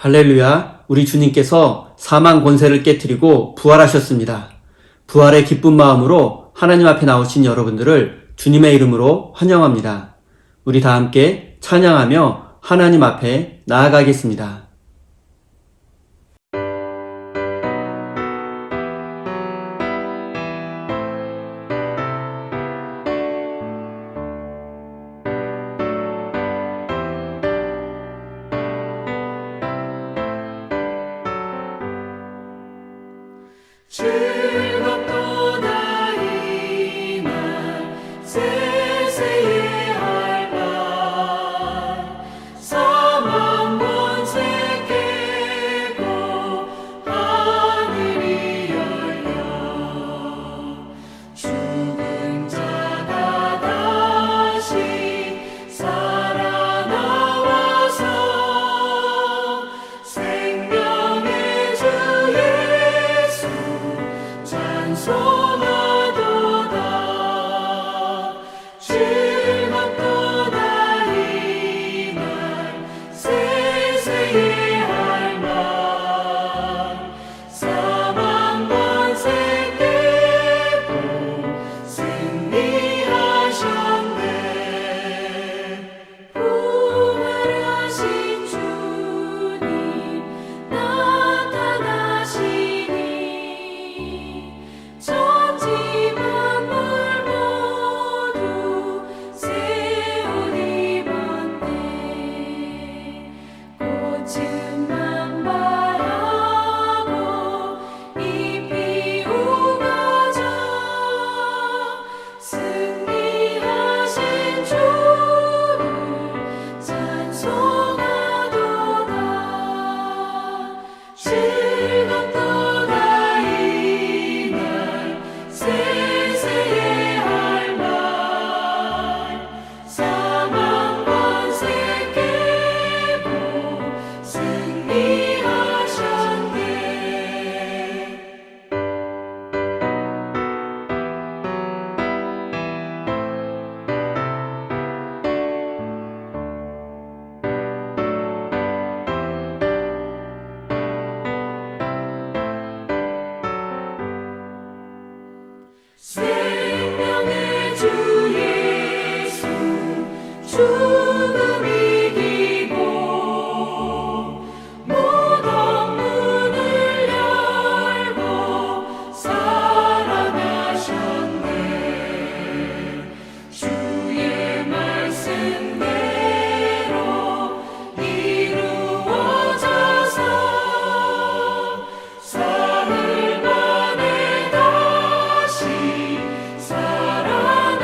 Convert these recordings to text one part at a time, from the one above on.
할렐루야, 우리 주님께서 사망 권세를 깨뜨리고 부활하셨습니다. 부활의 기쁜 마음으로 하나님 앞에 나오신 여러분들을 주님의 이름으로 환영합니다. 우리 다 함께 찬양하며 하나님 앞에 나아가겠습니다. 즐겁도다 이 날 세세의 할 날 사망 권세 깨고 하늘이 열려 죽은 자가 다시 살아나와서 생명의 주 예수 찬송하도다. 즐겁도다 이 날 세세의 할 날 사망 권세 깨고 승리하셨네. 부활하신 주님 나타나시니 천지 만물 모두 새 옷 입었네. 꽃은 만발하고 잎이 우거져 승리하신 주를 찬송하도다. 즐겁도다 이 날 세세의 할 날 사망 권세 깨고 승리하셨네. 생명의 주 예수 죽음 이기고 무덤 문을 열고 살아나셨네. 주의 말씀대로 이루어져서 사흘 만에 다시 살아나셨네.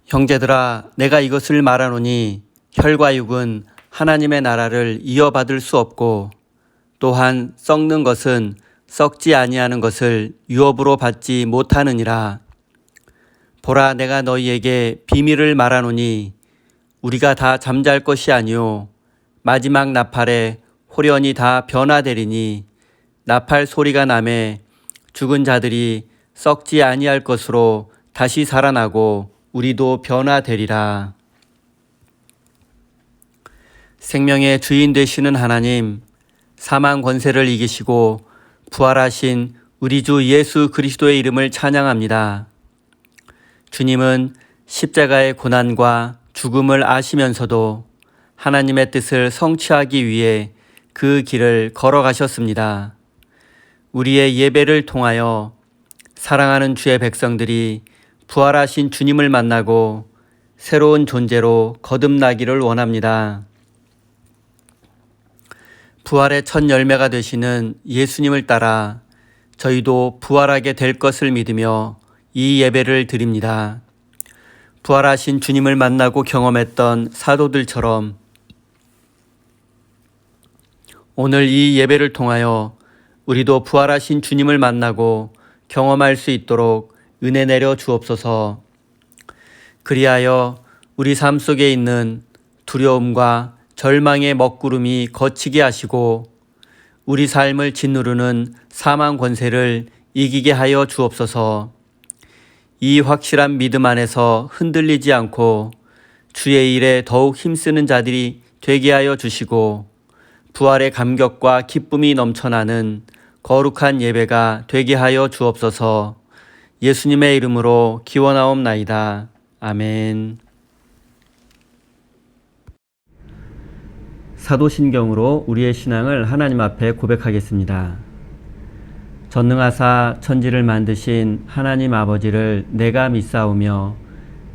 형제들아, 내가 이것을 말하노니 혈과 육은 하나님의 나라를 이어받을 수 없고 또한 썩는 것은 썩지 아니하는 것을 유업으로 받지 못하느니라. 보라, 내가 너희에게 비밀을 말하노니 우리가 다 잠잘 것이 아니요 마지막 나팔에 홀연히 다 변화되리니 나팔 소리가 나매 죽은 자들이 썩지 아니할 것으로 다시 살아나고 우리도 변화되리라. 생명의 주인 되시는 하나님, 사망 권세를 이기시고 부활하신 우리 주 예수 그리스도의 이름을 찬양합니다. 주님은 십자가의 고난과 죽음을 아시면서도 하나님의 뜻을 성취하기 위해 그 길을 걸어가셨습니다. 우리의 예배를 통하여 사랑하는 주의 백성들이 부활하신 주님을 만나고 새로운 존재로 거듭나기를 원합니다. 부활의 첫 열매가 되시는 예수님을 따라 저희도 부활하게 될 것을 믿으며 이 예배를 드립니다. 부활하신 주님을 만나고 경험했던 사도들처럼 오늘 이 예배를 통하여 우리도 부활하신 주님을 만나고 경험할 수 있도록 은혜 내려 주옵소서. 그리하여 우리 삶 속에 있는 두려움과 절망의 먹구름이 거치게 하시고 우리 삶을 짓누르는 사망 권세를 이기게 하여 주옵소서. 이 확실한 믿음 안에서 흔들리지 않고 주의 일에 더욱 힘쓰는 자들이 되게 하여 주시고 부활의 감격과 기쁨이 넘쳐나는 거룩한 예배가 되게 하여 주옵소서. 예수님의 이름으로 기원하옵나이다. 아멘. 사도신경으로 우리의 신앙을 하나님 앞에 고백하겠습니다. 전능하사 천지를 만드신 하나님 아버지를 내가 믿사오며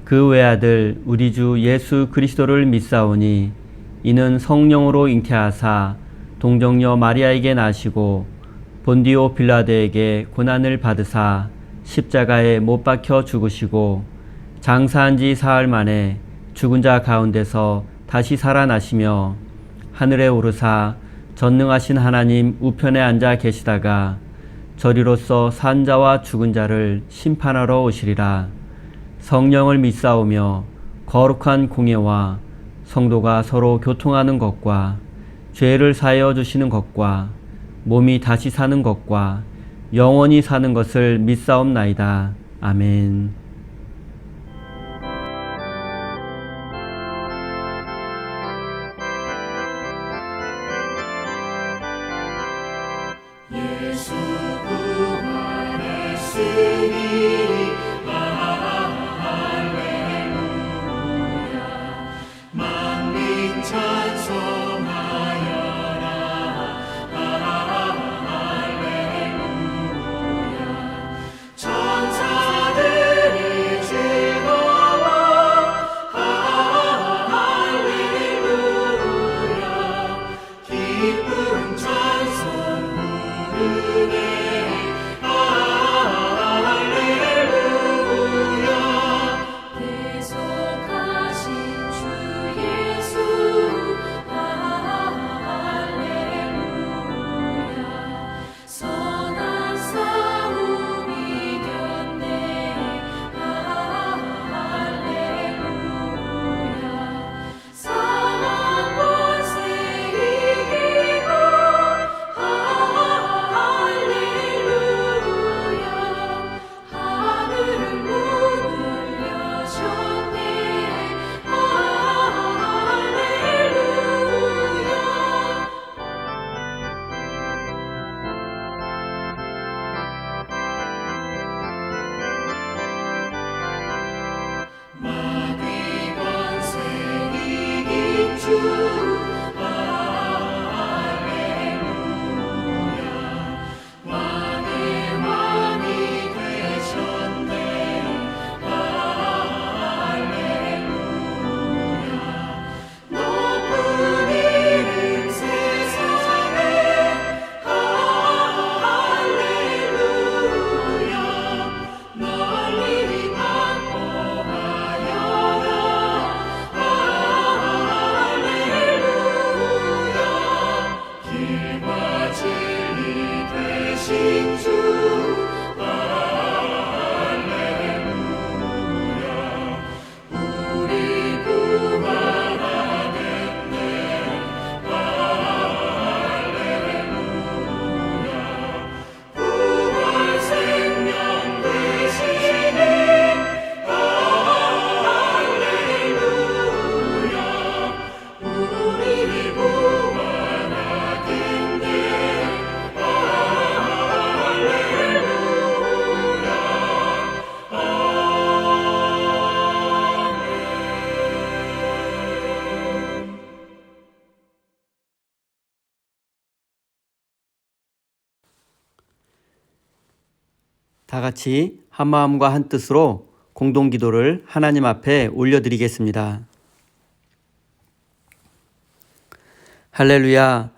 그 외아들 우리 주 예수 그리스도를 믿사오니 이는 성령으로 잉태하사 동정녀 마리아에게 나시고 본디오 빌라도에게 고난을 받으사 십자가에 못 박혀 죽으시고 장사한 지 사흘 만에 죽은 자 가운데서 다시 살아나시며 하늘에 오르사 전능하신 하나님 우편에 앉아 계시다가 저리로서 산 자와 죽은 자를 심판하러 오시리라. 성령을 믿사오며 거룩한 공예와 성도가 서로 교통하는 것과 죄를 사하여 주시는 것과 몸이 다시 사는 것과 영원히 사는 것을 믿사옵나이다. 아멘. 예수 부활했으니 할렐루야. 만민 찬송하여라. 할렐루야. 천사들이 다 같이 한 마음과 한 뜻으로 공동 기도를 하나님 앞에 올려드리겠습니다. 할렐루야,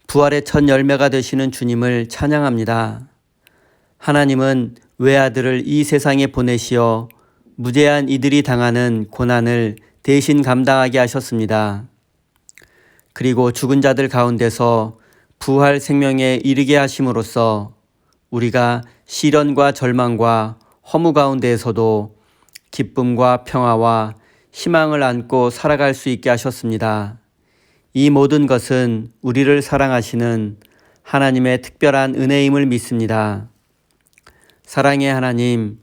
부활의 첫 열매가 되시는 주님을 찬양합니다. 하나님은 외아들을 이 세상에 보내시어 무죄한 이들이 당하는 고난을 대신 감당하게 하셨습니다. 그리고 죽은 자들 가운데서 부활 생명에 이르게 하심으로써 우리가 시련과 절망과 허무 가운데에서도 기쁨과 평화와 희망을 안고 살아갈 수 있게 하셨습니다. 이 모든 것은 우리를 사랑하시는 하나님의 특별한 은혜임을 믿습니다. 사랑의 하나님,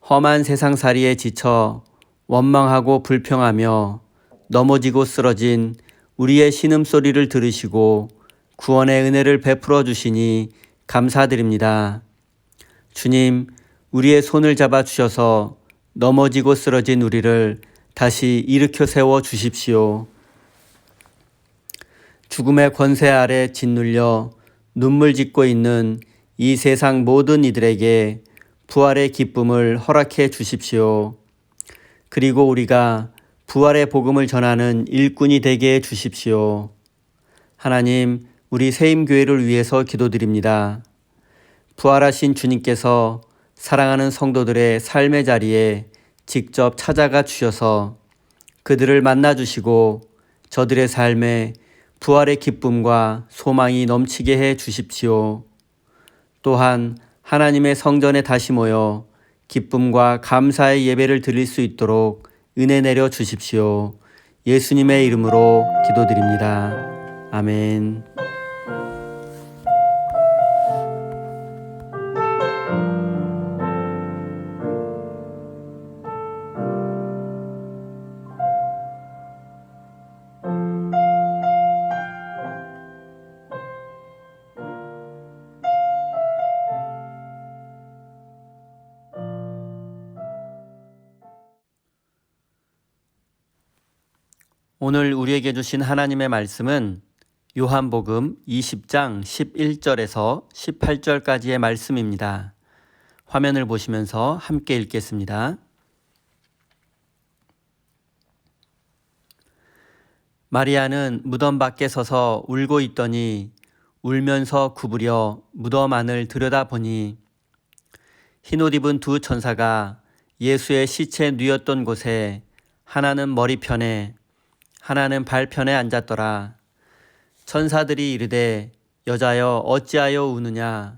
험한 세상살이에 지쳐 원망하고 불평하며 넘어지고 쓰러진 우리의 신음소리를 들으시고 구원의 은혜를 베풀어 주시니 감사드립니다. 주님, 우리의 손을 잡아 주셔서 넘어지고 쓰러진 우리를 다시 일으켜 세워 주십시오. 죽음의 권세 아래 짓눌려 눈물 짓고 있는 이 세상 모든 이들에게 부활의 기쁨을 허락해 주십시오. 그리고 우리가 부활의 복음을 전하는 일꾼이 되게 해 주십시오. 하나님, 우리 세임교회를 위해서 기도드립니다. 부활하신 주님께서 사랑하는 성도들의 삶의 자리에 직접 찾아가 주셔서 그들을 만나 주시고 저들의 삶에 부활의 기쁨과 소망이 넘치게 해 주십시오. 또한 하나님의 성전에 다시 모여 기쁨과 감사의 예배를 드릴 수 있도록 은혜 내려 주십시오. 예수님의 이름으로 기도드립니다. 아멘. 오늘 우리에게 주신 하나님의 말씀은 요한복음 20장 11절에서 18절까지의 말씀입니다. 화면을 보시면서 함께 읽겠습니다. 마리아는 무덤 밖에 서서 울고 있더니 울면서 구부려 무덤 안을 들여다보니 흰옷 입은 두 천사가 예수의 시체 누였던 곳에 하나는 머리편에 하나는 발편에 앉았더라. 천사들이 이르되 여자여 어찌하여 우느냐.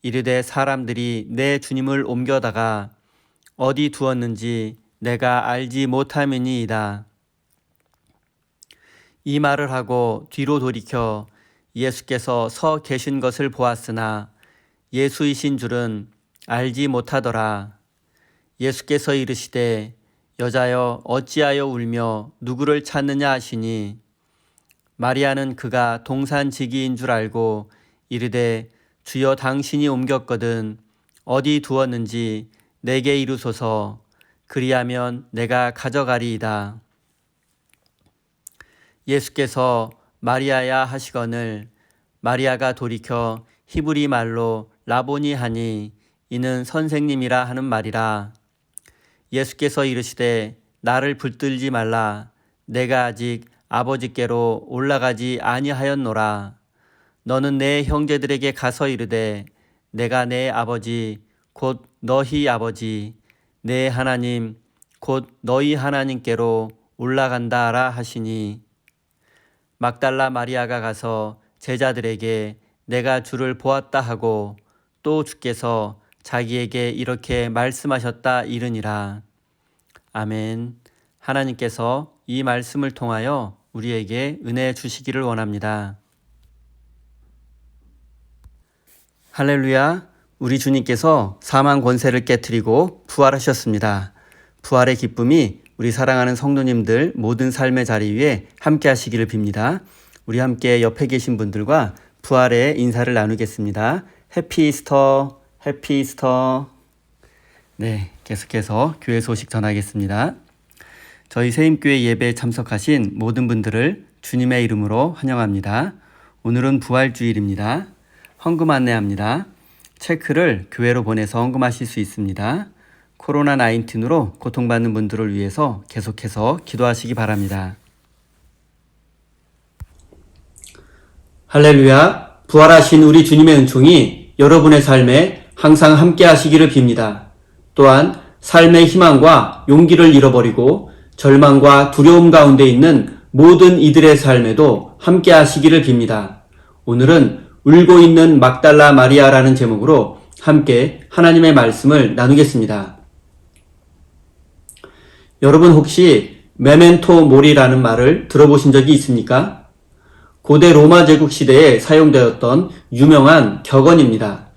이르되 사람들이 내 주님을 옮겨다가 어디 두었는지 내가 알지 못함이니이다. 이 말을 하고 뒤로 돌이켜 예수께서 서 계신 것을 보았으나 예수이신 줄은 알지 못하더라. 예수께서 이르시되 여자여 어찌하여 울며 누구를 찾느냐 하시니 마리아는 그가 동산지기인 줄 알고 이르되 주여 당신이 옮겼거든 어디 두었는지 내게 이루소서 그리하면 내가 가져가리이다. 예수께서 마리아야 하시거늘 마리아가 돌이켜 히브리 말로 라보니 하니 이는 선생님이라 하는 말이라. 예수께서 이르시되 나를 붙들지 말라. 내가 아직 아버지께로 올라가지 아니하였노라. 너는 내 형제들에게 가서 이르되 내가 내 아버지 곧 너희 아버지 내 하나님 곧 너희 하나님께로 올라간다라 하시니 막달라 마리아가 가서 제자들에게 내가 주를 보았다 하고 또 주께서 자기에게 이렇게 말씀하셨다 이르니라. 아멘. 하나님께서 이 말씀을 통하여 우리에게 은혜 주시기를 원합니다. 할렐루야. 우리 주님께서 사망 권세를 깨트리고 부활하셨습니다. 부활의 기쁨이 우리 사랑하는 성도님들 모든 삶의 자리 위에 함께 하시기를 빕니다. 우리 함께 옆에 계신 분들과 부활의 인사를 나누겠습니다. 해피 이스터, 해피 이스터. 네, 계속해서 교회 소식 전하겠습니다. 저희 세임교회 예배에 참석하신 모든 분들을 주님의 이름으로 환영합니다. 오늘은 부활주일입니다. 헌금 안내합니다. 체크를 교회로 보내서 헌금하실 수 있습니다. 코로나19으로 고통받는 분들을 위해서 계속해서 기도하시기 바랍니다. 할렐루야, 부활하신 우리 주님의 은총이 여러분의 삶에 항상 함께 하시기를 빕니다. 또한 삶의 희망과 용기를 잃어버리고 절망과 두려움 가운데 있는 모든 이들의 삶에도 함께 하시기를 빕니다. 오늘은 울고 있는 막달라 마리아라는 제목으로 함께 하나님의 말씀을 나누겠습니다. 여러분 혹시 메멘토 모리라는 말을 들어보신 적이 있습니까? 고대 로마 제국 시대에 사용되었던 유명한 격언입니다.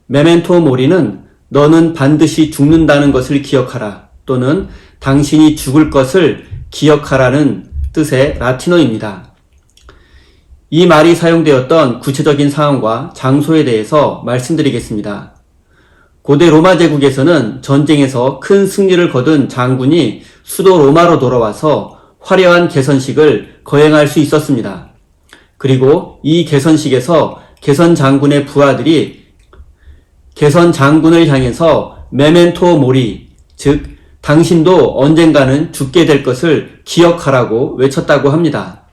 메멘토 모리는 너는 반드시 죽는다는 것을 기억하라 또는 당신이 죽을 것을 기억하라는 뜻의 라틴어입니다. 이 말이 사용되었던 구체적인 상황과 장소에 대해서 말씀드리겠습니다. 고대 로마 제국에서는 전쟁에서 큰 승리를 거둔 장군이 수도 로마로 돌아와서 화려한 개선식을 거행할 수 있었습니다. 그리고 이 개선식에서 개선 장군의 부하들이 개선 장군을 향해서 메멘토 모리, 즉 당신도 언젠가는 죽게 될 것을 기억하라고 외쳤다고 합니다.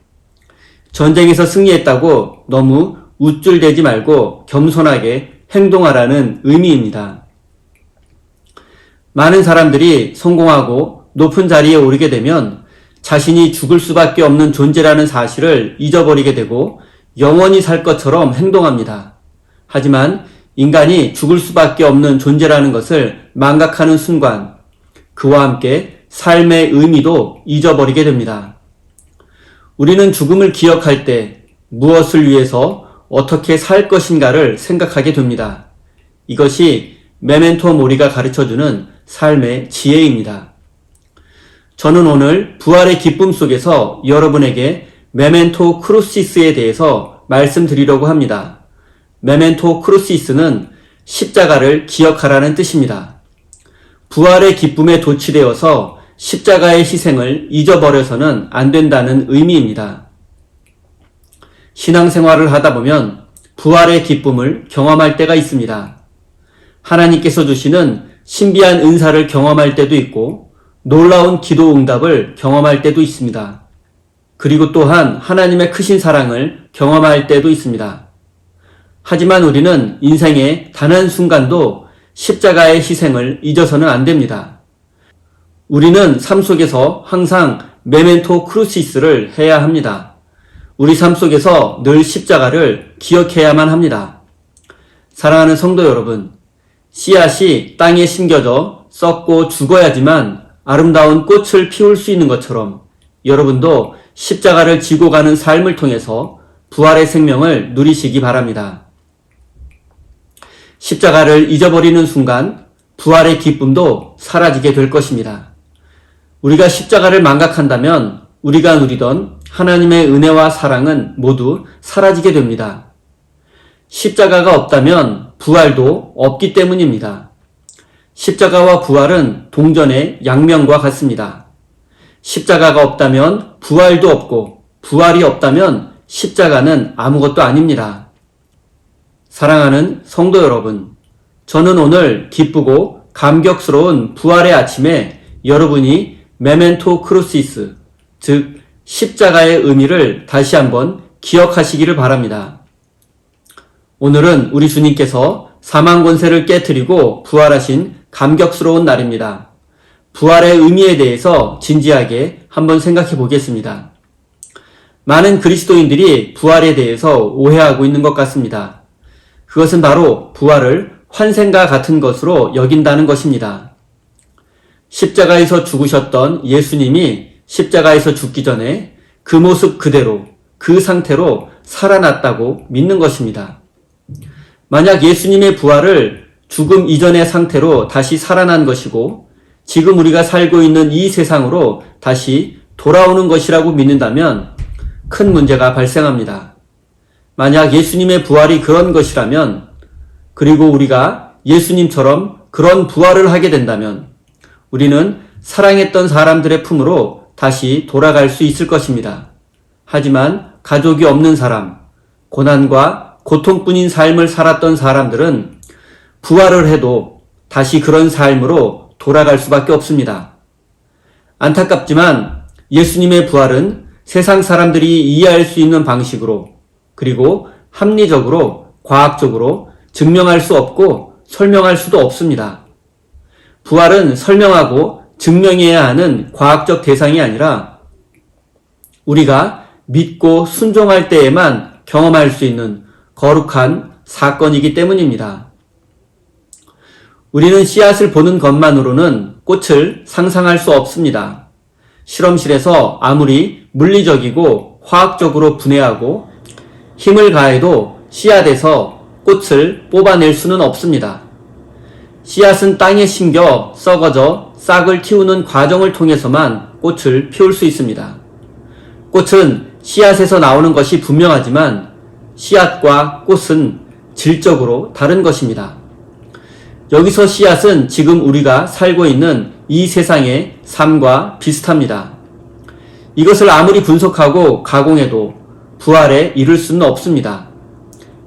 전쟁에서 승리했다고 너무 우쭐대지 말고 겸손하게 행동하라는 의미입니다. 많은 사람들이 성공하고 높은 자리에 오르게 되면 자신이 죽을 수밖에 없는 존재라는 사실을 잊어버리게 되고 영원히 살 것처럼 행동합니다. 하지만 인간이 죽을 수밖에 없는 존재라는 것을 망각하는 순간 그와 함께 삶의 의미도 잊어버리게 됩니다. 우리는 죽음을 기억할 때 무엇을 위해서 어떻게 살 것인가를 생각하게 됩니다. 이것이 메멘토 모리가 가르쳐주는 삶의 지혜입니다. 저는 오늘 부활의 기쁨 속에서 여러분에게 메멘토 크루시스에 대해서 말씀드리려고 합니다. 메멘토 크루시스는 십자가를 기억하라는 뜻입니다. 부활의 기쁨에 도취되어서 십자가의 희생을 잊어버려서는 안 된다는 의미입니다. 신앙생활을 하다 보면 부활의 기쁨을 경험할 때가 있습니다. 하나님께서 주시는 신비한 은사를 경험할 때도 있고 놀라운 기도 응답을 경험할 때도 있습니다. 그리고 또한 하나님의 크신 사랑을 경험할 때도 있습니다. 하지만 우리는 인생의 단 한순간도 십자가의 희생을 잊어서는 안 됩니다. 우리는 삶 속에서 항상 메멘토 크루시스를 해야 합니다. 우리 삶 속에서 늘 십자가를 기억해야만 합니다. 사랑하는 성도 여러분, 씨앗이 땅에 심겨져 썩고 죽어야지만 아름다운 꽃을 피울 수 있는 것처럼 여러분도 십자가를 지고 가는 삶을 통해서 부활의 생명을 누리시기 바랍니다. 십자가를 잊어버리는 순간 부활의 기쁨도 사라지게 될 것입니다. 우리가 십자가를 망각한다면 우리가 누리던 하나님의 은혜와 사랑은 모두 사라지게 됩니다. 십자가가 없다면 부활도 없기 때문입니다. 십자가와 부활은 동전의 양면과 같습니다. 십자가가 없다면 부활도 없고 부활이 없다면 십자가는 아무것도 아닙니다. 사랑하는 성도 여러분, 저는 오늘 기쁘고 감격스러운 부활의 아침에 여러분이 메멘토 크루시스, 즉 십자가의 의미를 다시 한번 기억하시기를 바랍니다. 오늘은 우리 주님께서 사망 권세를 깨트리고 부활하신 감격스러운 날입니다. 부활의 의미에 대해서 진지하게 한번 생각해 보겠습니다. 많은 그리스도인들이 부활에 대해서 오해하고 있는 것 같습니다. 그것은 바로 부활을 환생과 같은 것으로 여긴다는 것입니다. 십자가에서 죽으셨던 예수님이 십자가에서 죽기 전에 그 모습 그대로, 그 상태로 살아났다고 믿는 것입니다. 만약 예수님의 부활을 죽음 이전의 상태로 다시 살아난 것이고 지금 우리가 살고 있는 이 세상으로 다시 돌아오는 것이라고 믿는다면 큰 문제가 발생합니다. 만약 예수님의 부활이 그런 것이라면 그리고 우리가 예수님처럼 그런 부활을 하게 된다면 우리는 사랑했던 사람들의 품으로 다시 돌아갈 수 있을 것입니다. 하지만 가족이 없는 사람, 고난과 고통뿐인 삶을 살았던 사람들은 부활을 해도 다시 그런 삶으로 돌아갈 수밖에 없습니다. 안타깝지만 예수님의 부활은 세상 사람들이 이해할 수 있는 방식으로 그리고 합리적으로 과학적으로 증명할 수 없고 설명할 수도 없습니다. 부활은 설명하고 증명해야 하는 과학적 대상이 아니라 우리가 믿고 순종할 때에만 경험할 수 있는 거룩한 사건이기 때문입니다. 우리는 씨앗을 보는 것만으로는 꽃을 상상할 수 없습니다. 실험실에서 아무리 물리적이고 화학적으로 분해하고 힘을 가해도 씨앗에서 꽃을 뽑아낼 수는 없습니다. 씨앗은 땅에 심겨 썩어져 싹을 틔우는 과정을 통해서만 꽃을 피울 수 있습니다. 꽃은 씨앗에서 나오는 것이 분명하지만 씨앗과 꽃은 질적으로 다른 것입니다. 여기서 씨앗은 지금 우리가 살고 있는 이 세상의 삶과 비슷합니다. 이것을 아무리 분석하고 가공해도 부활에 이를 수는 없습니다.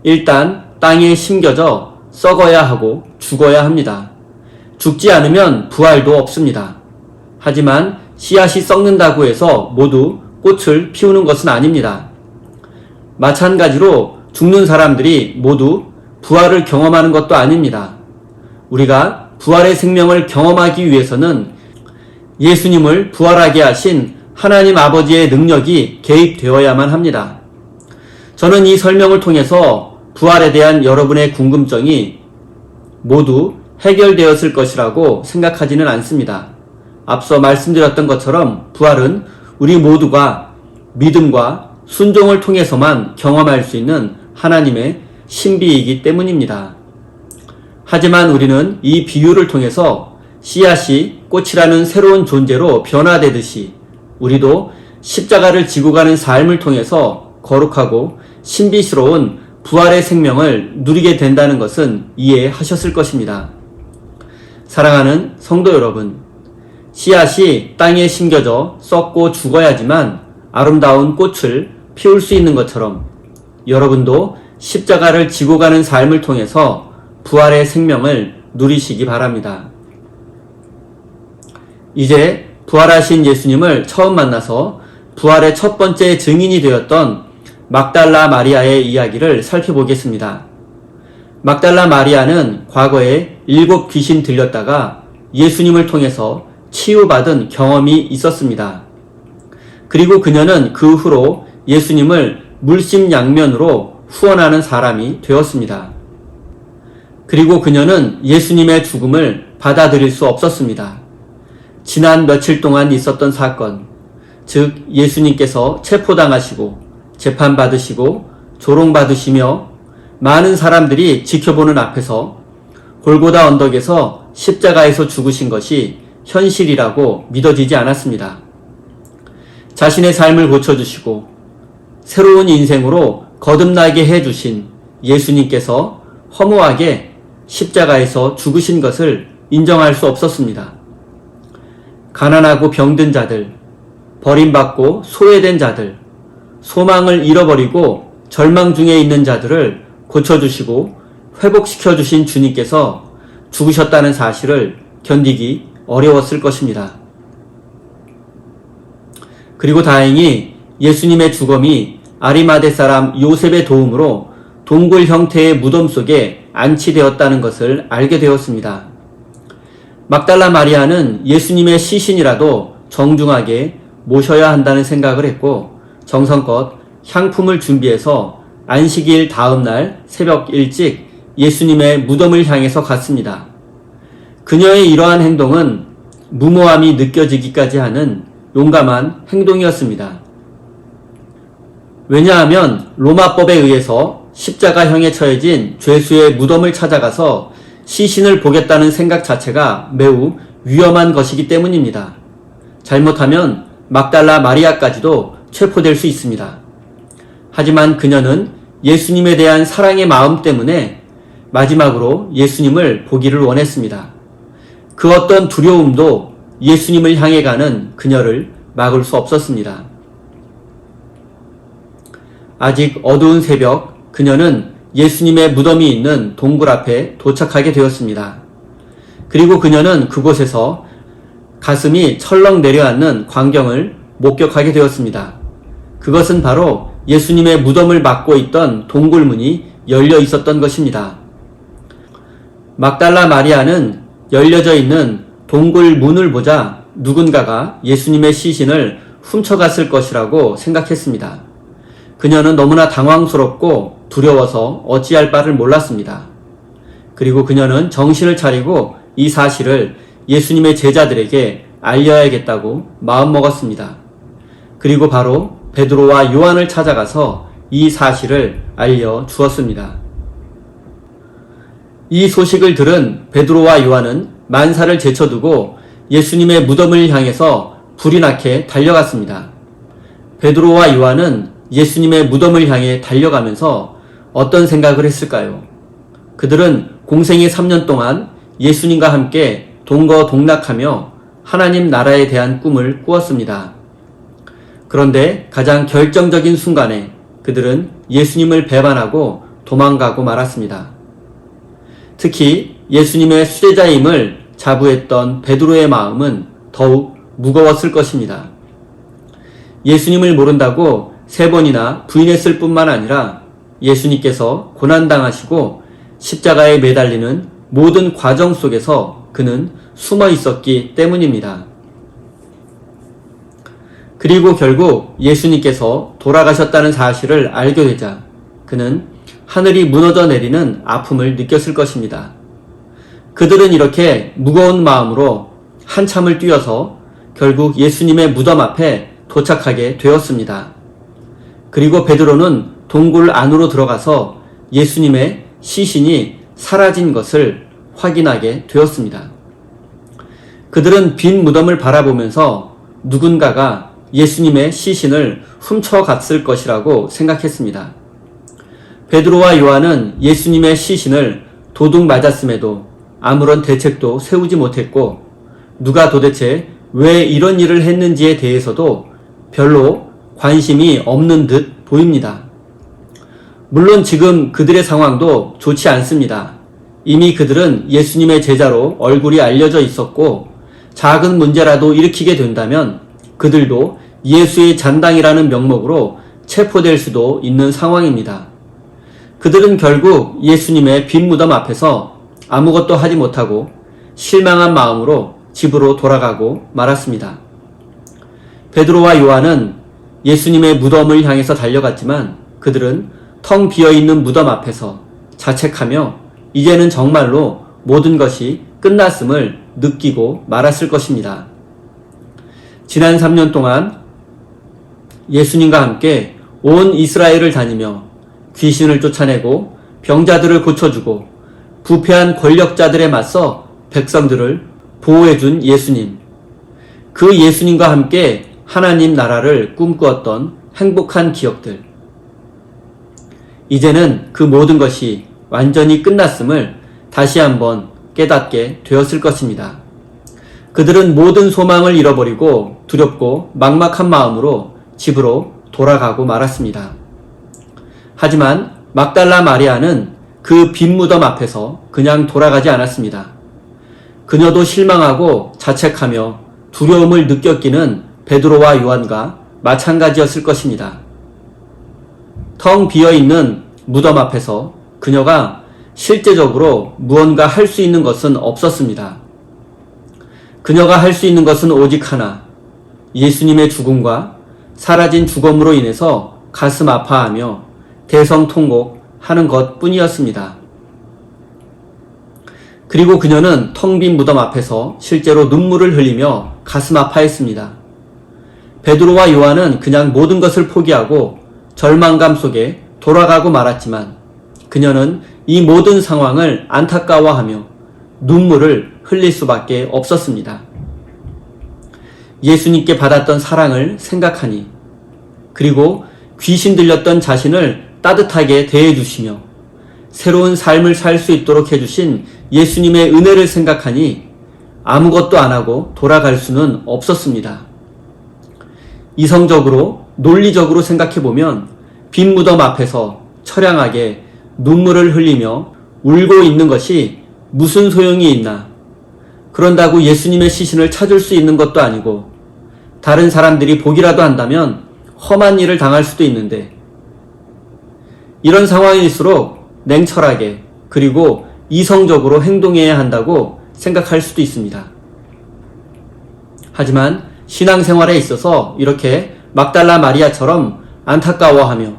일단 땅에 심겨져 썩어야 하고 죽어야 합니다. 죽지 않으면 부활도 없습니다. 하지만 씨앗이 썩는다고 해서 모두 꽃을 피우는 것은 아닙니다. 마찬가지로 죽는 사람들이 모두 부활을 경험하는 것도 아닙니다. 우리가 부활의 생명을 경험하기 위해서는 예수님을 부활하게 하신 하나님 아버지의 능력이 개입되어야만 합니다. 저는 이 설명을 통해서 부활에 대한 여러분의 궁금증이 모두 해결되었을 것이라고 생각하지는 않습니다. 앞서 말씀드렸던 것처럼 부활은 우리 모두가 믿음과 순종을 통해서만 경험할 수 있는 하나님의 신비이기 때문입니다. 하지만 우리는 이 비유를 통해서 씨앗이 꽃이라는 새로운 존재로 변화되듯이 우리도 십자가를 지고 가는 삶을 통해서 거룩하고 신비스러운 부활의 생명을 누리게 된다는 것은 이해하셨을 것입니다. 사랑하는 성도 여러분, 씨앗이 땅에 심겨져 썩고 죽어야지만 아름다운 꽃을 피울 수 있는 것처럼 여러분도 십자가를 지고 가는 삶을 통해서 부활의 생명을 누리시기 바랍니다. 이제 부활하신 예수님을 처음 만나서 부활의 첫 번째 증인이 되었던 막달라 마리아의 이야기를 살펴보겠습니다. 막달라 마리아는 과거에 7 귀신 들렸다가 예수님을 통해서 치유받은 경험이 있었습니다. 그리고 그녀는 그 후로 예수님을 물심양면으로 후원하는 사람이 되었습니다. 그리고 그녀는 예수님의 죽음을 받아들일 수 없었습니다. 지난 며칠 동안 있었던 사건, 즉 예수님께서 체포당하시고 재판받으시고 조롱받으시며 많은 사람들이 지켜보는 앞에서 골고다 언덕에서 십자가에서 죽으신 것이 현실이라고 믿어지지 않았습니다. 자신의 삶을 고쳐주시고 새로운 인생으로 거듭나게 해주신 예수님께서 허무하게 십자가에서 죽으신 것을 인정할 수 없었습니다. 가난하고 병든 자들, 버림받고 소외된 자들, 소망을 잃어버리고 절망 중에 있는 자들을 고쳐주시고 회복시켜주신 주님께서 죽으셨다는 사실을 견디기 어려웠을 것입니다. 그리고 다행히 예수님의 죽음이 아리마대 사람 요셉의 도움으로 동굴 형태의 무덤 속에 안치되었다는 것을 알게 되었습니다. 막달라 마리아는 예수님의 시신이라도 정중하게 모셔야 한다는 생각을 했고 정성껏 향품을 준비해서 안식일 다음 날 새벽 일찍 예수님의 무덤을 향해서 갔습니다. 그녀의 이러한 행동은 무모함이 느껴지기까지 하는 용감한 행동이었습니다. 왜냐하면 로마법에 의해서 십자가형에 처해진 죄수의 무덤을 찾아가서 시신을 보겠다는 생각 자체가 매우 위험한 것이기 때문입니다. 잘못하면 막달라 마리아까지도 체포될 수 있습니다. 하지만 그녀는 예수님에 대한 사랑의 마음 때문에 마지막으로 예수님을 보기를 원했습니다. 그 어떤 두려움도 예수님을 향해 가는 그녀를 막을 수 없었습니다. 아직 어두운 새벽, 그녀는 예수님의 무덤이 있는 동굴 앞에 도착하게 되었습니다. 그리고 그녀는 그곳에서 가슴이 철렁 내려앉는 광경을 목격하게 되었습니다. 그것은 바로 예수님의 무덤을 막고 있던 동굴문이 열려 있었던 것입니다. 막달라 마리아는 열려져 있는 동굴 문을 보자 누군가가 예수님의 시신을 훔쳐갔을 것이라고 생각했습니다. 그녀는 너무나 당황스럽고 두려워서 어찌할 바를 몰랐습니다. 그리고 그녀는 정신을 차리고 이 사실을 예수님의 제자들에게 알려야겠다고 마음먹었습니다. 그리고 바로 베드로와 요한을 찾아가서 이 사실을 알려주었습니다. 이 소식을 들은 베드로와 요한은 만사를 제쳐두고 예수님의 무덤을 향해서 불이 나게 달려갔습니다. 베드로와 요한은 예수님의 무덤을 향해 달려가면서 어떤 생각을 했을까요? 그들은 공생의 3년 동안 예수님과 함께 동거동락하며 하나님 나라에 대한 꿈을 꾸었습니다. 그런데 가장 결정적인 순간에 그들은 예수님을 배반하고 도망가고 말았습니다. 특히 예수님의 수제자임을 자부했던 베드로의 마음은 더욱 무거웠을 것입니다. 예수님을 모른다고 3번이나 부인했을 뿐만 아니라 예수님께서 고난당하시고 십자가에 매달리는 모든 과정 속에서 그는 숨어 있었기 때문입니다. 그리고 결국 예수님께서 돌아가셨다는 사실을 알게 되자 그는 하늘이 무너져 내리는 아픔을 느꼈을 것입니다. 그들은 이렇게 무거운 마음으로 한참을 뛰어서 결국 예수님의 무덤 앞에 도착하게 되었습니다. 그리고 베드로는 동굴 안으로 들어가서 예수님의 시신이 사라진 것을 확인하게 되었습니다. 그들은 빈 무덤을 바라보면서 누군가가 예수님의 시신을 훔쳐갔을 것이라고 생각했습니다. 베드로와 요한은 예수님의 시신을 도둑 맞았음에도 아무런 대책도 세우지 못했고 누가 도대체 왜 이런 일을 했는지에 대해서도 별로 관심이 없는 듯 보입니다. 물론 지금 그들의 상황도 좋지 않습니다. 이미 그들은 예수님의 제자로 얼굴이 알려져 있었고 작은 문제라도 일으키게 된다면 그들도 예수의 잔당이라는 명목으로 체포될 수도 있는 상황입니다. 그들은 결국 예수님의 빈 무덤 앞에서 아무것도 하지 못하고 실망한 마음으로 집으로 돌아가고 말았습니다. 베드로와 요한은 예수님의 무덤을 향해서 달려갔지만 그들은 텅 비어있는 무덤 앞에서 자책하며 이제는 정말로 모든 것이 끝났음을 느끼고 말았을 것입니다. 지난 3년 동안 예수님과 함께 온 이스라엘을 다니며 귀신을 쫓아내고 병자들을 고쳐주고 부패한 권력자들에 맞서 백성들을 보호해준 예수님. 그 예수님과 함께 하나님 나라를 꿈꾸었던 행복한 기억들. 이제는 그 모든 것이 완전히 끝났음을 다시 한번 깨닫게 되었을 것입니다. 그들은 모든 소망을 잃어버리고 두렵고 막막한 마음으로 집으로 돌아가고 말았습니다. 하지만 막달라 마리아는 그 빈 무덤 앞에서 그냥 돌아가지 않았습니다. 그녀도 실망하고 자책하며 두려움을 느꼈기는 베드로와 요한과 마찬가지였을 것입니다. 텅 비어있는 무덤 앞에서 그녀가 실제적으로 무언가 할 수 있는 것은 없었습니다. 그녀가 할 수 있는 것은 오직 하나, 예수님의 죽음과 사라진 죽음으로 인해서 가슴 아파하며 대성통곡하는 것 뿐이었습니다. 그리고 그녀는 텅 빈 무덤 앞에서 실제로 눈물을 흘리며 가슴 아파했습니다. 베드로와 요한은 그냥 모든 것을 포기하고 절망감 속에 돌아가고 말았지만 그녀는 이 모든 상황을 안타까워하며 눈물을 흘릴 수밖에 없었습니다. 예수님께 받았던 사랑을 생각하니 그리고 귀신 들렸던 자신을 따뜻하게 대해주시며 새로운 삶을 살 수 있도록 해주신 예수님의 은혜를 생각하니 아무것도 안 하고 돌아갈 수는 없었습니다. 이성적으로 논리적으로 생각해보면 빈 무덤 앞에서 처량하게 눈물을 흘리며 울고 있는 것이 무슨 소용이 있나? 그런다고 예수님의 시신을 찾을 수 있는 것도 아니고 다른 사람들이 보기라도 한다면 험한 일을 당할 수도 있는데 이런 상황일수록 냉철하게 그리고 이성적으로 행동해야 한다고 생각할 수도 있습니다. 하지만 신앙생활에 있어서 이렇게 막달라 마리아처럼 안타까워하며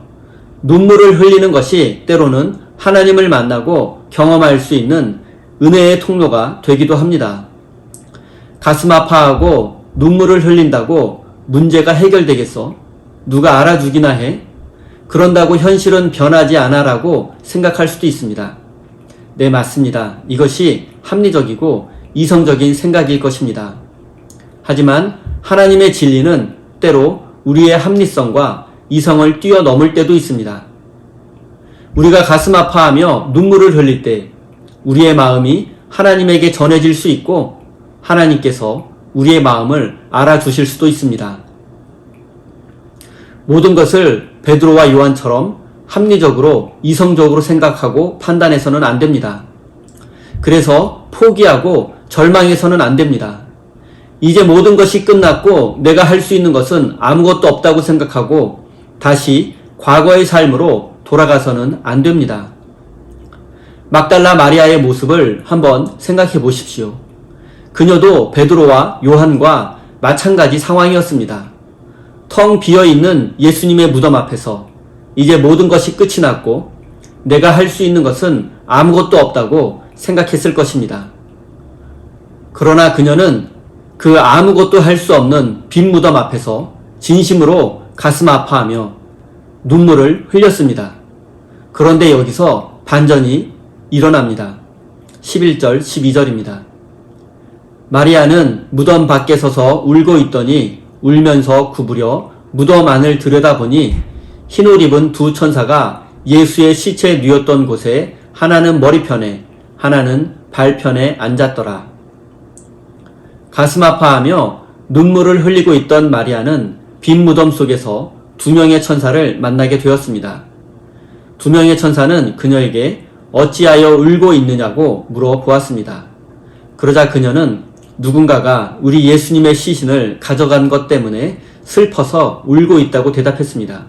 눈물을 흘리는 것이 때로는 하나님을 만나고 경험할 수 있는 은혜의 통로가 되기도 합니다. 가슴 아파하고 눈물을 흘린다고 문제가 해결되겠어? 누가 알아주기나 해? 그런다고 현실은 변하지 않아라고 생각할 수도 있습니다. 네, 맞습니다. 이것이 합리적이고 이성적인 생각일 것입니다. 하지만 하나님의 진리는 때로 우리의 합리성과 이성을 뛰어넘을 때도 있습니다. 우리가 가슴 아파하며 눈물을 흘릴 때 우리의 마음이 하나님에게 전해질 수 있고 하나님께서 우리의 마음을 알아주실 수도 있습니다. 모든 것을 베드로와 요한처럼 합리적으로 이성적으로 생각하고 판단해서는 안 됩니다. 그래서 포기하고 절망해서는 안 됩니다. 이제 모든 것이 끝났고 내가 할 수 있는 것은 아무것도 없다고 생각하고 다시 과거의 삶으로 돌아가서는 안 됩니다. 막달라 마리아의 모습을 한번 생각해 보십시오. 그녀도 베드로와 요한과 마찬가지 상황이었습니다. 텅 비어있는 예수님의 무덤 앞에서 이제 모든 것이 끝이 났고 내가 할 수 있는 것은 아무것도 없다고 생각했을 것입니다. 그러나 그녀는 그 아무것도 할 수 없는 빈 무덤 앞에서 진심으로 가슴 아파하며 눈물을 흘렸습니다. 그런데 여기서 반전이 일어납니다. 11절, 12절입니다. 마리아는 무덤 밖에 서서 울고 있더니 울면서 구부려 무덤 안을 들여다보니 흰옷 입은 두 천사가 예수의 시체 뉘었던 곳에 하나는 머리편에 하나는 발편에 앉았더라. 가슴 아파하며 눈물을 흘리고 있던 마리아는 빈 무덤 속에서 두 명의 천사를 만나게 되었습니다. 두 명의 천사는 그녀에게 어찌하여 울고 있느냐고 물어보았습니다. 그러자 그녀는 누군가가 우리 예수님의 시신을 가져간 것 때문에 슬퍼서 울고 있다고 대답했습니다.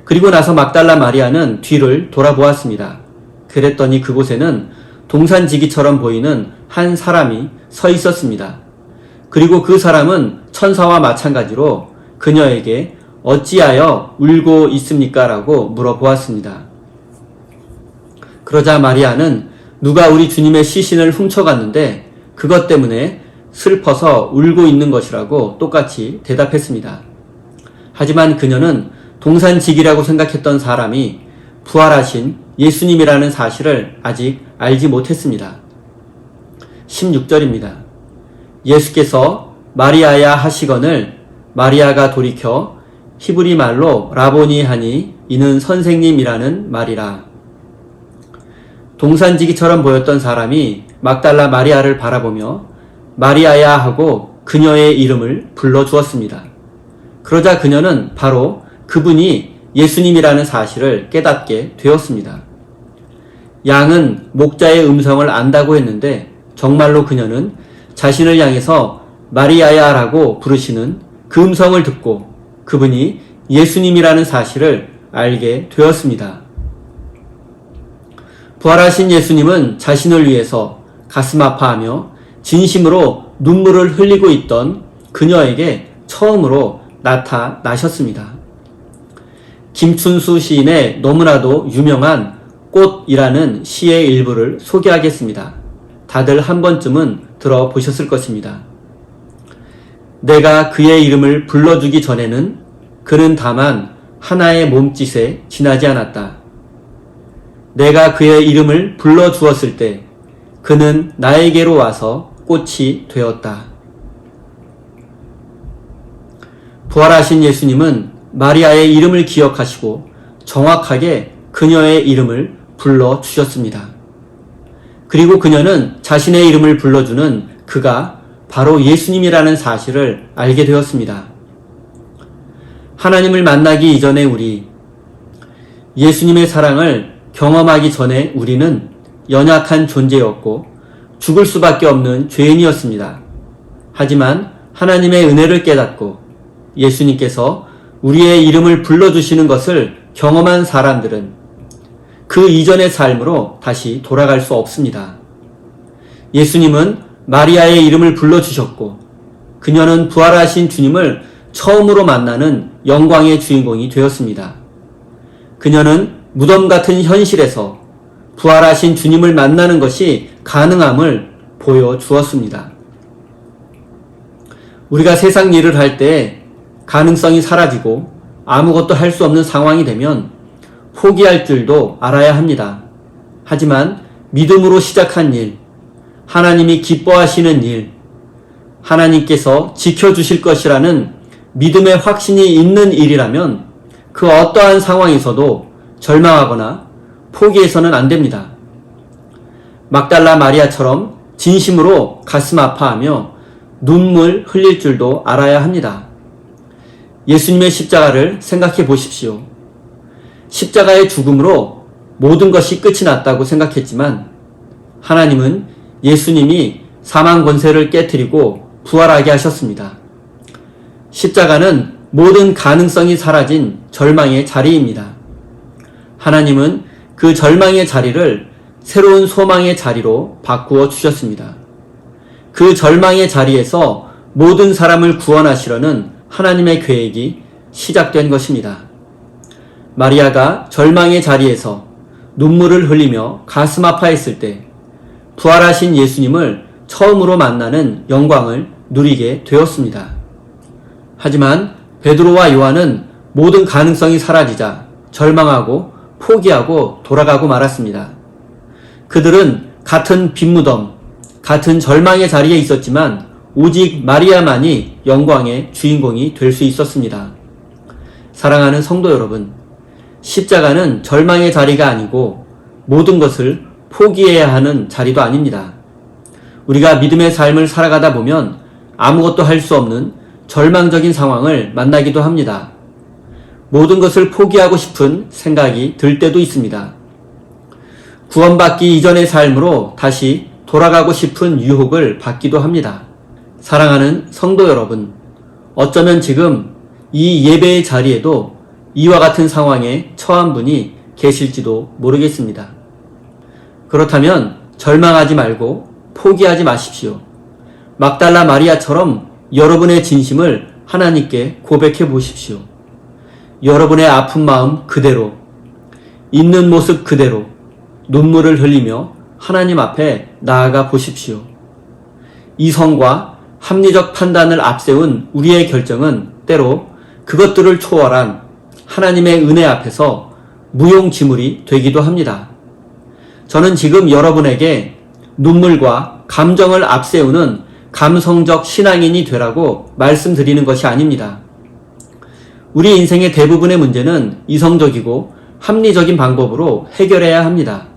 그리고 나서 막달라 마리아는 뒤를 돌아보았습니다. 그랬더니 그곳에는 동산지기처럼 보이는 한 사람이 서 있었습니다. 그리고 그 사람은 천사와 마찬가지로 그녀에게 어찌하여 울고 있습니까? 라고 물어보았습니다. 그러자 마리아는 누가 우리 주님의 시신을 훔쳐갔는데 그것 때문에 슬퍼서 울고 있는 것이라고 똑같이 대답했습니다. 하지만 그녀는 동산직이라고 생각했던 사람이 부활하신 예수님이라는 사실을 아직 알지 못했습니다. 16절입니다. 예수께서 마리아야 하시거늘 마리아가 돌이켜 히브리 말로 라보니 하니 이는 선생님이라는 말이라. 동산지기처럼 보였던 사람이 막달라 마리아를 바라보며 마리아야 하고 그녀의 이름을 불러주었습니다. 그러자 그녀는 바로 그분이 예수님이라는 사실을 깨닫게 되었습니다. 양은 목자의 음성을 안다고 했는데 정말로 그녀는 자신을 향해서 마리아야 라고 부르시는 그 음성을 듣고 그분이 예수님이라는 사실을 알게 되었습니다. 부활하신 예수님은 자신을 위해서 가슴 아파하며 진심으로 눈물을 흘리고 있던 그녀에게 처음으로 나타나셨습니다. 김춘수 시인의 너무나도 유명한 꽃이라는 시의 일부를 소개하겠습니다. 다들 한 번쯤은 들어보셨을 것입니다. 내가 그의 이름을 불러주기 전에는 그는 다만 하나의 몸짓에 지나지 않았다. 내가 그의 이름을 불러주었을 때 그는 나에게로 와서 꽃이 되었다. 부활하신 예수님은 마리아의 이름을 기억하시고 정확하게 그녀의 이름을 불러주셨습니다. 그리고 그녀는 자신의 이름을 불러주는 그가 바로 예수님이라는 사실을 알게 되었습니다. 하나님을 만나기 이전에 우리 예수님의 사랑을 경험하기 전에 우리는 연약한 존재였고 죽을 수밖에 없는 죄인이었습니다. 하지만 하나님의 은혜를 깨닫고 예수님께서 우리의 이름을 불러주시는 것을 경험한 사람들은 그 이전의 삶으로 다시 돌아갈 수 없습니다. 예수님은 마리아의 이름을 불러주셨고 그녀는 부활하신 주님을 처음으로 만나는 영광의 주인공이 되었습니다. 그녀는 무덤 같은 현실에서 부활하신 주님을 만나는 것이 가능함을 보여주었습니다. 우리가 세상 일을 할 때 가능성이 사라지고 아무것도 할 수 없는 상황이 되면 포기할 줄도 알아야 합니다. 하지만 믿음으로 시작한 일, 하나님이 기뻐하시는 일, 하나님께서 지켜주실 것이라는 믿음의 확신이 있는 일이라면 그 어떠한 상황에서도 절망하거나 포기해서는 안 됩니다. 막달라 마리아처럼 진심으로 가슴 아파하며 눈물 흘릴 줄도 알아야 합니다. 예수님의 십자가를 생각해 보십시오. 십자가의 죽음으로 모든 것이 끝이 났다고 생각했지만 하나님은 예수님이 사망 권세를 깨뜨리고 부활하게 하셨습니다. 십자가는 모든 가능성이 사라진 절망의 자리입니다. 하나님은 그 절망의 자리를 새로운 소망의 자리로 바꾸어 주셨습니다. 그 절망의 자리에서 모든 사람을 구원하시려는 하나님의 계획이 시작된 것입니다. 마리아가 절망의 자리에서 눈물을 흘리며 가슴 아파했을 때 부활하신 예수님을 처음으로 만나는 영광을 누리게 되었습니다. 하지만 베드로와 요한은 모든 가능성이 사라지자 절망하고 포기하고 돌아가고 말았습니다. 그들은 같은 빈무덤, 같은 절망의 자리에 있었지만 오직 마리아만이 영광의 주인공이 될 수 있었습니다. 사랑하는 성도 여러분, 십자가는 절망의 자리가 아니고 모든 것을 포기해야 하는 자리도 아닙니다. 우리가 믿음의 삶을 살아가다 보면 아무것도 할 수 없는 절망적인 상황을 만나기도 합니다. 모든 것을 포기하고 싶은 생각이 들 때도 있습니다. 구원받기 이전의 삶으로 다시 돌아가고 싶은 유혹을 받기도 합니다. 사랑하는 성도 여러분, 어쩌면 지금 이 예배의 자리에도 이와 같은 상황에 처한 분이 계실지도 모르겠습니다. 그렇다면 절망하지 말고 포기하지 마십시오. 막달라 마리아처럼 여러분의 진심을 하나님께 고백해 보십시오. 여러분의 아픈 마음 그대로, 있는 모습 그대로 눈물을 흘리며 하나님 앞에 나아가 보십시오. 이성과 합리적 판단을 앞세운 우리의 결정은 때로 그것들을 초월한 하나님의 은혜 앞에서 무용지물이 되기도 합니다. 저는 지금 여러분에게 눈물과 감정을 앞세우는 감성적 신앙인이 되라고 말씀드리는 것이 아닙니다. 우리 인생의 대부분의 문제는 이성적이고 합리적인 방법으로 해결해야 합니다.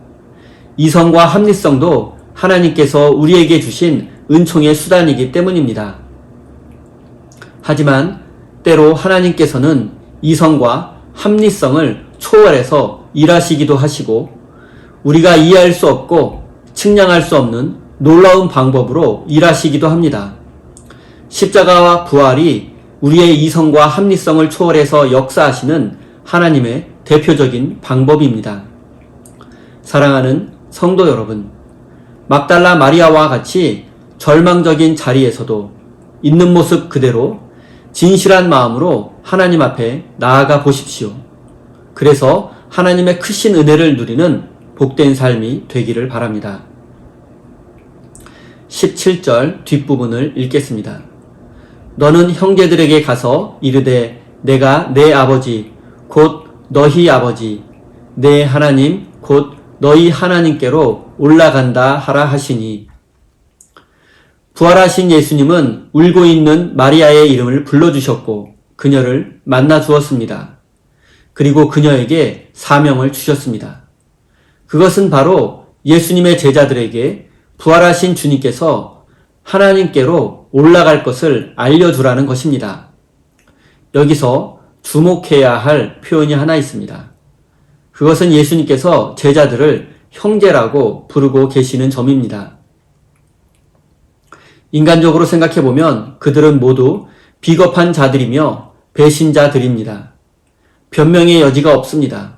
이성과 합리성도 하나님께서 우리에게 주신 은총의 수단이기 때문입니다. 하지만 때로 하나님께서는 이성과 합리성을 초월해서 일하시기도 하시고 우리가 이해할 수 없고 측량할 수 없는 놀라운 방법으로 일하시기도 합니다. 십자가와 부활이 우리의 이성과 합리성을 초월해서 역사하시는 하나님의 대표적인 방법입니다. 사랑하는 성도 여러분, 막달라 마리아와 같이 절망적인 자리에서도 있는 모습 그대로 진실한 마음으로 하나님 앞에 나아가 보십시오. 그래서 하나님의 크신 은혜를 누리는 복된 삶이 되기를 바랍니다. 17절 뒷부분을 읽겠습니다. 너는 형제들에게 가서 이르되 내가 내 아버지 곧 너희 아버지 내 하나님 곧 너희 하나님께로 올라간다 하라 하시니. 부활하신 예수님은 울고 있는 마리아의 이름을 불러주셨고 그녀를 만나 주었습니다. 그리고 그녀에게 사명을 주셨습니다. 그것은 바로 예수님의 제자들에게 부활하신 주님께서 하나님께로 올라갈 것을 알려주라는 것입니다. 여기서 주목해야 할 표현이 하나 있습니다. 그것은 예수님께서 제자들을 형제라고 부르고 계시는 점입니다. 인간적으로 생각해보면 그들은 모두 비겁한 자들이며 배신자들입니다. 변명의 여지가 없습니다.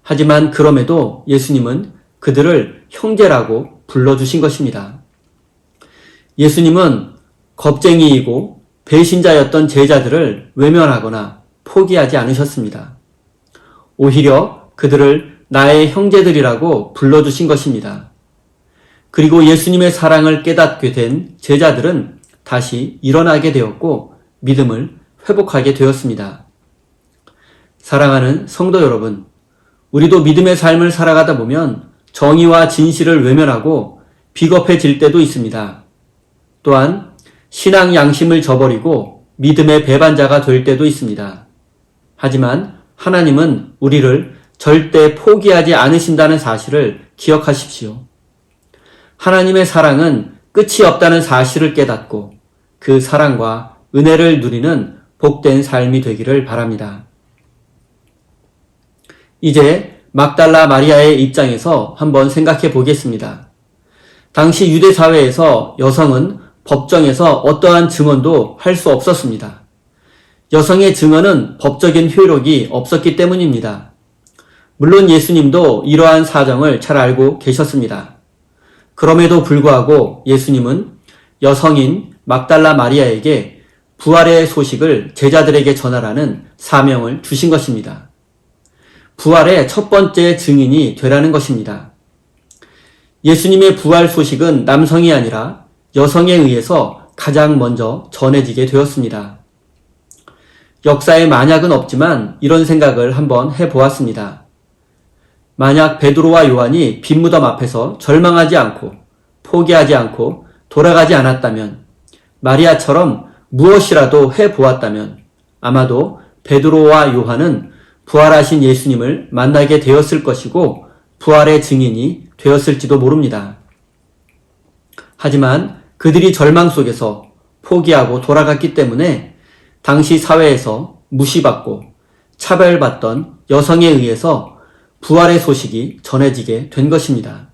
하지만 그럼에도 예수님은 그들을 형제라고 불러주신 것입니다. 예수님은 겁쟁이이고 배신자였던 제자들을 외면하거나 포기하지 않으셨습니다. 오히려 그들을 나의 형제들이라고 불러주신 것입니다. 그리고 예수님의 사랑을 깨닫게 된 제자들은 다시 일어나게 되었고 믿음을 회복하게 되었습니다. 사랑하는 성도 여러분, 우리도 믿음의 삶을 살아가다 보면 정의와 진실을 외면하고 비겁해질 때도 있습니다. 또한 신앙 양심을 저버리고 믿음의 배반자가 될 때도 있습니다. 하지만 하나님은 우리를 절대 포기하지 않으신다는 사실을 기억하십시오. 하나님의 사랑은 끝이 없다는 사실을 깨닫고 그 사랑과 은혜를 누리는 복된 삶이 되기를 바랍니다. 이제 막달라 마리아의 입장에서 한번 생각해 보겠습니다. 당시 유대 사회에서 여성은 법정에서 어떠한 증언도 할 수 없었습니다. 여성의 증언은 법적인 효력이 없었기 때문입니다. 물론 예수님도 이러한 사정을 잘 알고 계셨습니다. 그럼에도 불구하고 예수님은 여성인 막달라 마리아에게 부활의 소식을 제자들에게 전하라는 사명을 주신 것입니다. 부활의 첫 번째 증인이 되라는 것입니다. 예수님의 부활 소식은 남성이 아니라 여성에 의해서 가장 먼저 전해지게 되었습니다. 역사에 만약은 없지만 이런 생각을 한번 해보았습니다. 만약 베드로와 요한이 빈무덤 앞에서 절망하지 않고 포기하지 않고 돌아가지 않았다면, 마리아처럼 무엇이라도 해보았다면 아마도 베드로와 요한은 부활하신 예수님을 만나게 되었을 것이고 부활의 증인이 되었을지도 모릅니다. 하지만 그들이 절망 속에서 포기하고 돌아갔기 때문에 당시 사회에서 무시받고 차별받던 여성에 의해서 부활의 소식이 전해지게 된 것입니다.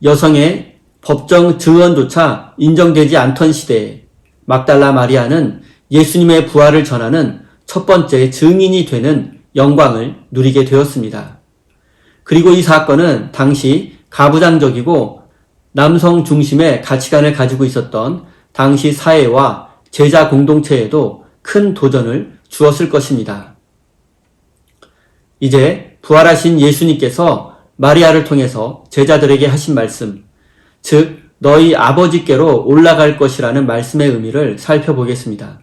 여성의 법정 증언조차 인정되지 않던 시대에 막달라 마리아는 예수님의 부활을 전하는 첫 번째 증인이 되는 영광을 누리게 되었습니다. 그리고 이 사건은 당시 가부장적이고 남성 중심의 가치관을 가지고 있었던 당시 사회와 제자 공동체에도 큰 도전을 주었을 것입니다. 이제 부활하신 예수님께서 마리아를 통해서 제자들에게 하신 말씀, 즉 너희 아버지께로 올라갈 것이라는 말씀의 의미를 살펴보겠습니다.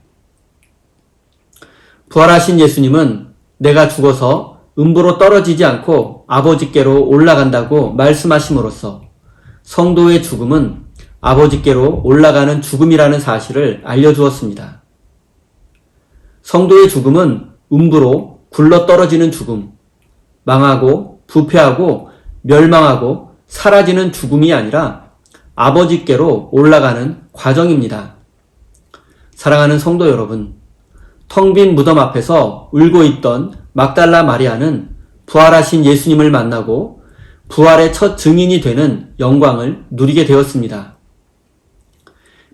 부활하신 예수님은 내가 죽어서 음부로 떨어지지 않고 아버지께로 올라간다고 말씀하심으로써 성도의 죽음은 아버지께로 올라가는 죽음이라는 사실을 알려주었습니다. 성도의 죽음은 음부로 굴러 떨어지는 죽음, 망하고 부패하고 멸망하고 사라지는 죽음이 아니라 아버지께로 올라가는 과정입니다. 사랑하는 성도 여러분, 텅 빈 무덤 앞에서 울고 있던 막달라 마리아는 부활하신 예수님을 만나고 부활의 첫 증인이 되는 영광을 누리게 되었습니다.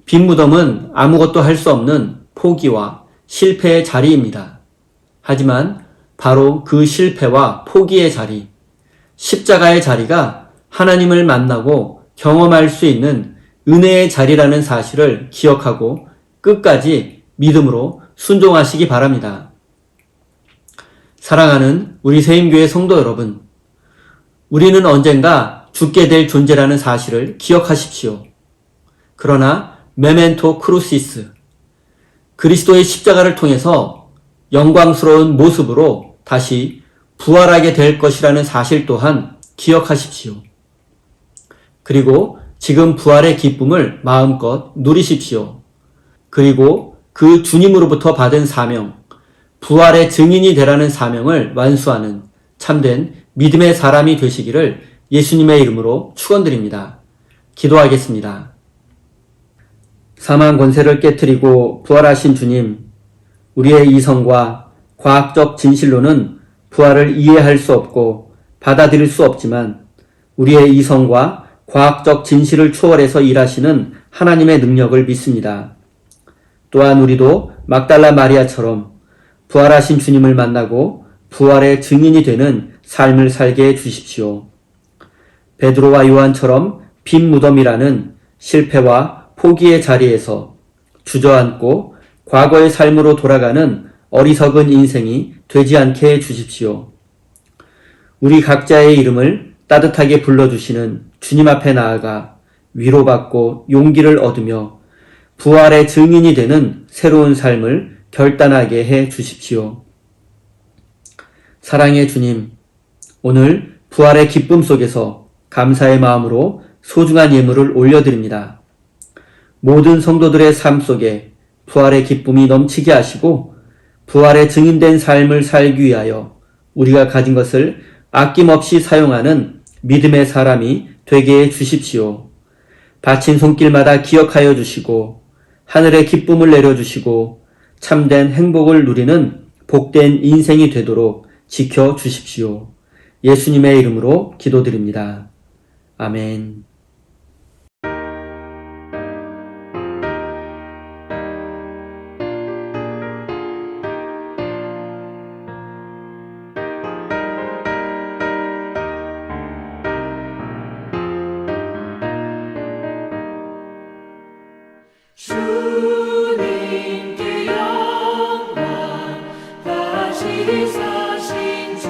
빈 무덤은 아무것도 할 수 없는 포기와 실패의 자리입니다. 하지만 바로 그 실패와 포기의 자리, 십자가의 자리가 하나님을 만나고 경험할 수 있는 은혜의 자리라는 사실을 기억하고 끝까지 믿음으로 순종하시기 바랍니다. 사랑하는 우리 세임교회 성도 여러분, 우리는 언젠가 죽게 될 존재라는 사실을 기억하십시오. 그러나 메멘토 크루시스, 그리스도의 십자가를 통해서 영광스러운 모습으로 다시 부활하게 될 것이라는 사실 또한 기억하십시오. 그리고 지금 부활의 기쁨을 마음껏 누리십시오. 그리고 그 주님으로부터 받은 사명, 부활의 증인이 되라는 사명을 완수하는 참된 믿음의 사람이 되시기를 예수님의 이름으로 축원드립니다. 기도하겠습니다. 사망 권세를 깨트리고 부활하신 주님, 우리의 이성과 과학적 진실로는 부활을 이해할 수 없고 받아들일 수 없지만 우리의 이성과 과학적 진실을 초월해서 일하시는 하나님의 능력을 믿습니다. 또한 우리도 막달라 마리아처럼 부활하신 주님을 만나고 부활의 증인이 되는 삶을 살게 해 주십시오. 베드로와 요한처럼 빈 무덤이라는 실패와 포기의 자리에서 주저앉고 과거의 삶으로 돌아가는 어리석은 인생이 되지 않게 해 주십시오. 우리 각자의 이름을 따뜻하게 불러주시는 주님 앞에 나아가 위로받고 용기를 얻으며 부활의 증인이 되는 새로운 삶을 결단하게 해 주십시오. 사랑의 주님, 오늘 부활의 기쁨 속에서 감사의 마음으로 소중한 예물을 올려드립니다. 모든 성도들의 삶 속에 부활의 기쁨이 넘치게 하시고 부활의 증인된 삶을 살기 위하여 우리가 가진 것을 아낌없이 사용하는 믿음의 사람이 되게 해 주십시오. 바친 손길마다 기억하여 주시고 하늘의 기쁨을 내려주시고 참된 행복을 누리는 복된 인생이 되도록 지켜 주십시오. 예수님의 이름으로 기도드립니다. 아멘. 주님께 영광 다시 사신 주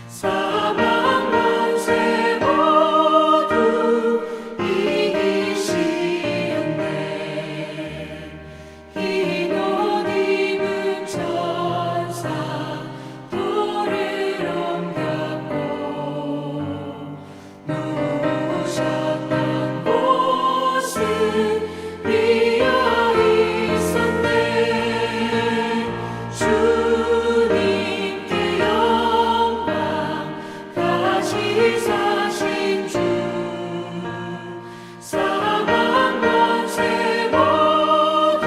사망 권세 모두 이기시었네. 흰 옷 입은 천사 돌을 옮겼고 누우셨던 곳은 비어 있었네. 주님께 영광 다시 사신 주 사망 권세 모두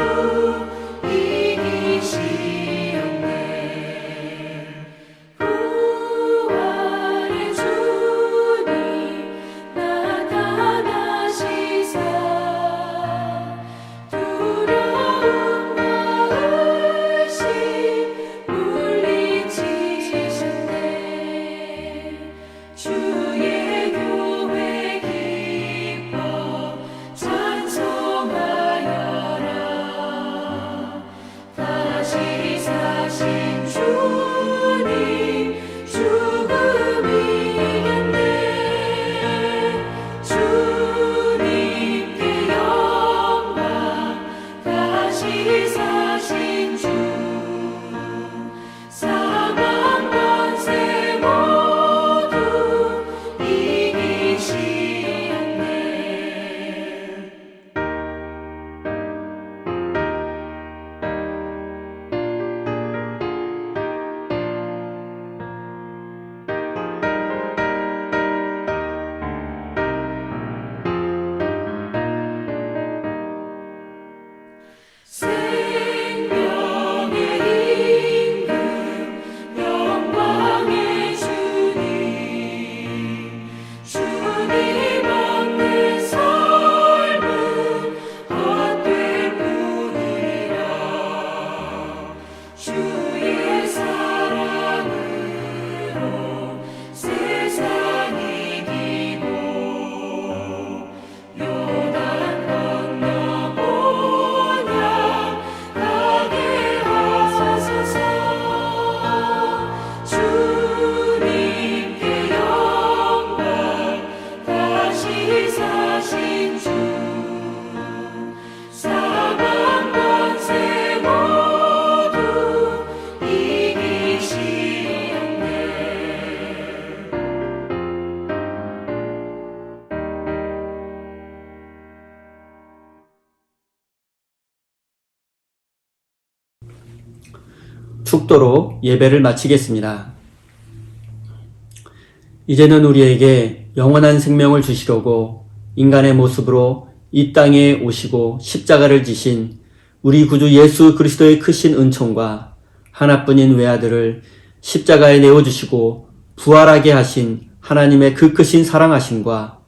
이기시었네. 부활의 주님 나타나시사 두려움과 의심 물리치셨네. 주의 교회 기뻐 찬송하여라. 다시 사신 주님 죽음 이겼네. 주님께 영광 다시 사신 주 사망 권세 모두 이기시었네. 생명의 임금 영광의 주님 주님 없는 삶은 헛될 뿐이라. 주의 사랑으로 세상 이기고 요단 건너 본향 가게 하소서. 주님께 영광 다시 사신 주 사망 권세 모두 이기시었네. 축도로 예배를 마치겠습니다. 이제는 우리에게 영원한 생명을 주시려고 인간의 모습으로 이 땅에 오시고 십자가를 지신 우리 구주 예수 그리스도의 크신 은총과 하나뿐인 외아들을 십자가에 내어주시고 부활하게 하신 하나님의 그 크신 사랑하심과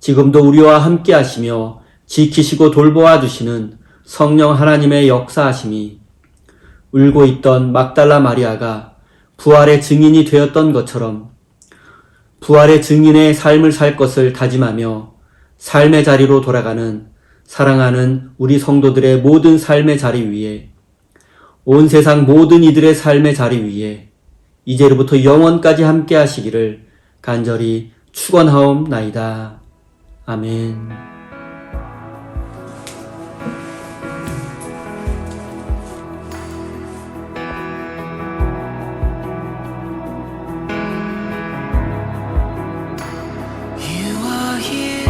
지금도 우리와 함께 하시며 지키시고 돌보아 주시는 성령 하나님의 역사하심이 울고 있던 막달라 마리아가 부활의 증인이 되었던 것처럼 부활의 증인의 삶을 살 것을 다짐하며 삶의 자리로 돌아가는 사랑하는 우리 성도들의 모든 삶의 자리 위에 온 세상 모든 이들의 삶의 자리 위에 이제로부터 영원까지 함께 하시기를 간절히 축원하옵나이다. 아멘. You are here,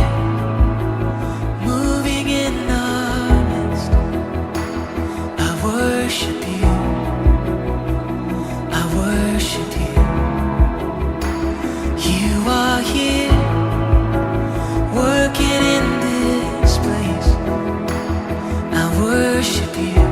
moving in our midst. I worship you. I worship you. You are here, working in this place. I worship you.